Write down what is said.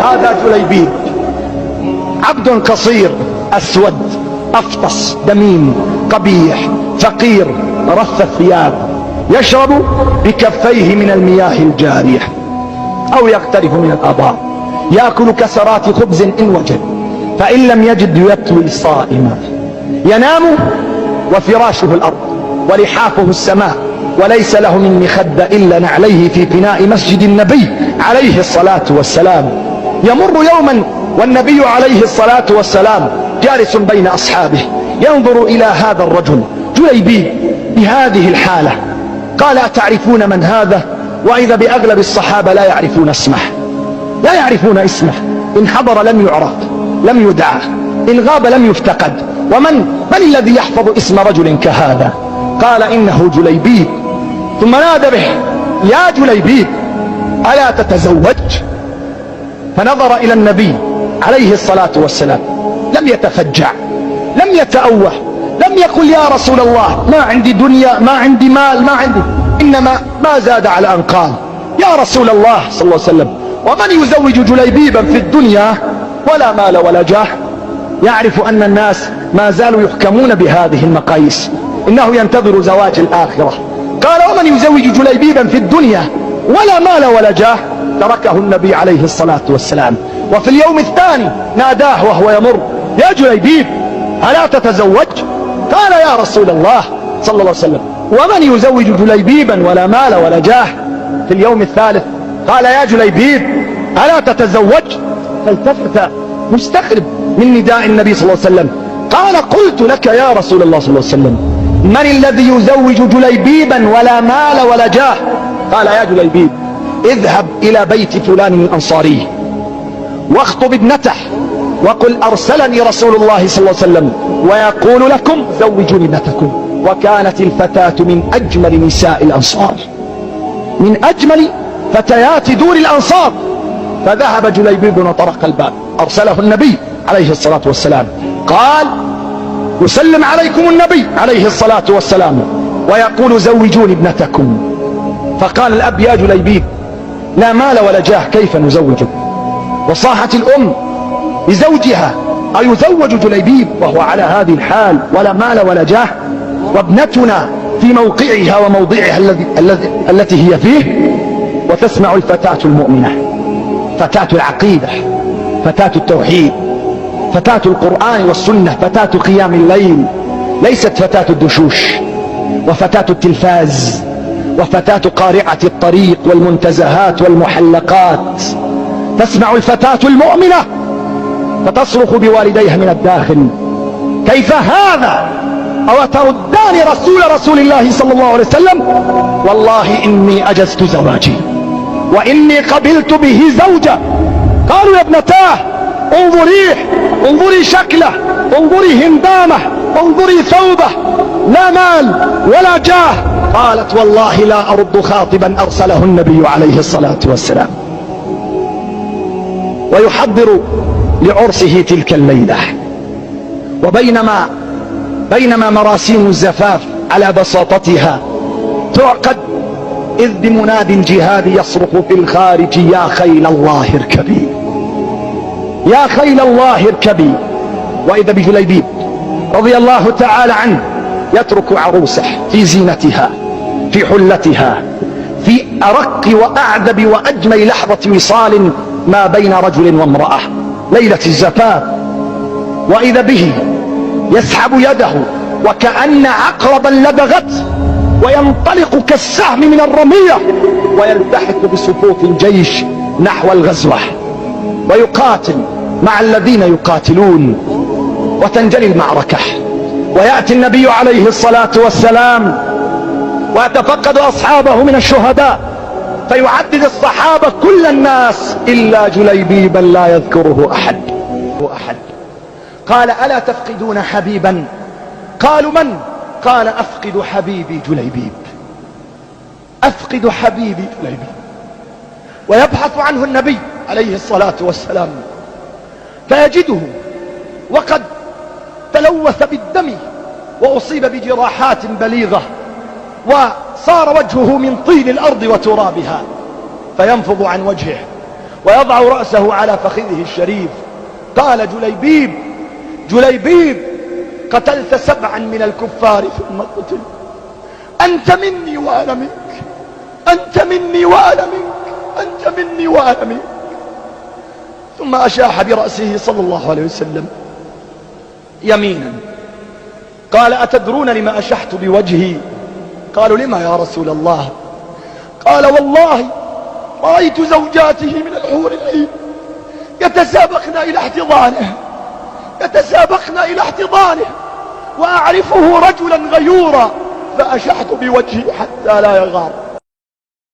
هذا جليبيب، عبد قصير أسود أفطس دميم قبيح فقير رث الثياب، يشرب بكفيه من المياه الجارية أو يغترف من الآبار، يأكل كسرات خبز إن وجد، فإن لم يجد يطوي صائما، ينام وفراشه الأرض ولحافه السماء، وليس له من مخدة إلا نعليه في فناء مسجد النبي عليه الصلاة والسلام. يمر يوما والنبي عليه الصلاة والسلام جالس بين أصحابه، ينظر إلى هذا الرجل جليبيب بهذه الحالة، قال: أتعرفون من هذا؟ وإذا بأغلب الصحابة لا يعرفون اسمه، لا يعرفون اسمه، إن حضر لم يعرف لم يدعى، إن غاب لم يفتقد، ومن الذي يحفظ اسم رجل كهذا؟ قال: إنه جليبيب. ثم نادى به: يا جليبيب ألا تتزوج؟ فنظر إلى النبي عليه الصلاة والسلام، لم يتفجع، لم يتأوه، لم يقل: يا رسول الله ما عندي دنيا، ما عندي مال، ما عندي، إنما ما زاد على أن قال: يا رسول الله صلى الله عليه وسلم، ومن يزوج جليبيبا في الدنيا ولا مال ولا جاه؟ يعرف أن الناس ما زالوا يحكمون بهذه المقاييس، إنه ينتظر زواج الآخرة. قال: ومن يزوج جليبيبا في الدنيا ولا مال ولا جاه؟ تركه النبي عليه الصلاة والسلام. وفي اليوم الثاني ناداه وهو يمر: يا جليبيب ألا تتزوج؟ قال: يا رسول الله صلى الله عليه وسلم، ومن يزوج جليبيبا ولا مال ولا جاه؟ في اليوم الثالث قال: يا جليبيب ألا تتزوج؟ فالتفت مستغرب من نداء النبي صلى الله عليه وسلم، قال: قلت لك يا رسول الله صلى الله عليه وسلم، من الذي يزوج جليبيبا ولا مال ولا جاه؟ قال: يا جليبيب اذهب إلى بيت فلان الأنصاري واخطب ابنته وقل: أرسلني رسول الله صلى الله عليه وسلم ويقول لكم زوجوني ابنتكم. وكانت الفتاة من أجمل نساء الأنصار، من أجمل فتيات دور الأنصار. فذهب جليبيب وطرق الباب، أرسله النبي عليه الصلاة والسلام، قال: يسلم عليكم النبي عليه الصلاة والسلام ويقول: زوجوني ابنتكم. فقال الأب: يا جليبيب لا مال ولا جاه، كيف نزوجك؟ وصاحت الأم لزوجها: أيزوج جليبيب وهو على هذه الحال ولا مال ولا جاه؟ وابنتنا في موقعها وموضعها التي هي فيه. وتسمع الفتاة المؤمنة، فتاة العقيدة، فتاة التوحيد، فتاة القرآن والسنة، فتاة قيام الليل، ليست فتاة الدشوش وفتاة التلفاز وفتاة قارعة الطريق والمنتزهات والمحلقات. تسمع الفتاة المؤمنة فتصرخ بوالديها من الداخل: كيف هذا؟ أو تردان رسول الله صلى الله عليه وسلم؟ والله إني أجزت زواجي وإني قبلت به زوجة. قالوا: يا ابنتاه انظريه، انظري شكله، انظري هندامه، انظري ثوبه، لا مال ولا جاه. قالت: والله لا أرد خاطبا أرسله النبي عليه الصلاة والسلام. ويحضر لعرسه تلك الليلة، بينما مراسيم الزفاف على بساطتها تعقد، إذ بمناد الجهاد يصرخ في الخارج: يا خيل الله اركبي، يا خيل الله اركبي. وإذا بجليبيب رضي الله تعالى عنه يترك عروسه في زينتها، في حلتها، في أرق وأعذب وأجمل لحظة وصال ما بين رجل وامرأة، ليلة الزفاف. وإذا به يسحب يده وكأن عقربا لدغت، وينطلق كالسهم من الرمية ويلتحق بصفوف الجيش نحو الغزوة، ويقاتل مع الذين يقاتلون، وتنجلي المعركة. ويأتي النبي عليه الصلاة والسلام ويتفقد أصحابه من الشهداء، فيعدد الصحابة كل الناس إلا جليبيبا لا يذكره أحد. قال: ألا تفقدون حبيبا؟ قالوا: من؟ قال: أفقد حبيبي جليبيب، أفقد حبيبي جليبيب. ويبحث عنه النبي عليه الصلاة والسلام فيجده وقد تلوث بالدم وأصيب بجراحات بليغة، وصار وجهه من طين الأرض وترابها، فينفض عن وجهه ويضع رأسه على فخذه الشريف. قال جليبيب: جليبيب، قتلت 7 من الكفار ثم قتل، أنت مني وأنا منك، أنت مني وأنا منك، أنت مني وأنا منك. ثم أشاح برأسه صلى الله عليه وسلم يمينا. قال: أتدرون لما أشحت بوجهي؟ قالوا: لما يا رسول الله؟ قال: والله رأيت زوجاته من الحور العين يتسابقن إلى احتضانه، يتسابقن إلى احتضانه، وأعرفه رجلا غيورا، فأشحت بوجهي حتى لا يغار.